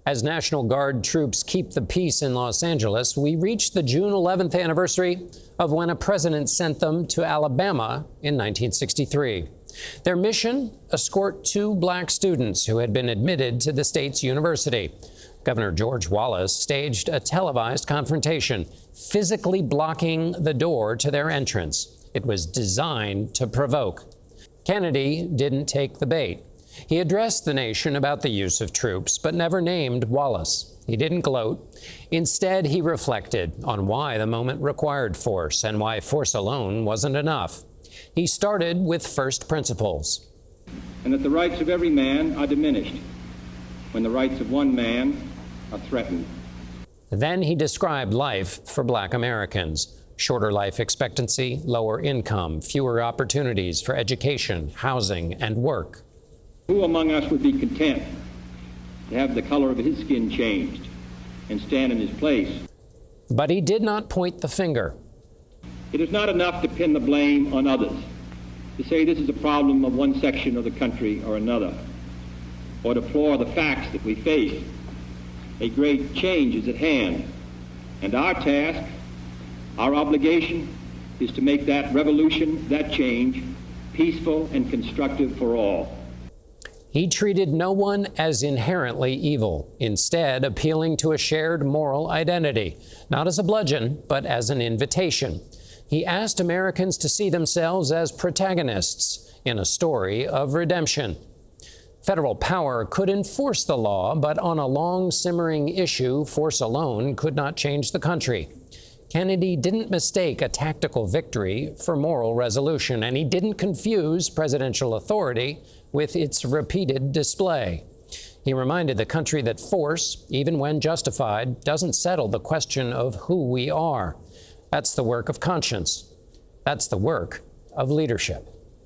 As National Guard troops keep the peace in Los Angeles, we reach the June 11th anniversary of when a president sent them to Alabama in 1963. Their mission? Escort 2 black students who had been admitted to the state's university. Governor George Wallace staged a televised confrontation, physically blocking the door to their entrance. It was designed to provoke. Kennedy didn't take the bait. He addressed the nation about the use of troops, but never named Wallace. He didn't gloat. Instead, he reflected on why the moment required force and why force alone wasn't enough. He started with first principles. And that the rights of every man are diminished when the rights of one man are threatened. Then he described life for black Americans. Shorter life expectancy, lower income, fewer opportunities for education, housing, and work. Who among us would be content to have the color of his skin changed and stand in his place? But he did not point the finger. It is not enough to pin the blame on others, to say this is a problem of one section of the country or another, or deplore the facts that we face. A great change is at hand, and our task, our obligation, is to make that revolution, that change, peaceful and constructive for all. He treated no one as inherently evil, instead appealing to a shared moral identity, not as a bludgeon, but as an invitation. He asked Americans to see themselves as protagonists in a story of redemption. Federal power could enforce the law, but on a long simmering issue, force alone could not change the country. Kennedy didn't mistake a tactical victory for moral resolution, and he didn't confuse presidential authority with its repeated display. He reminded the country that force, even when justified, doesn't settle the question of who we are. That's the work of conscience. That's the work of leadership.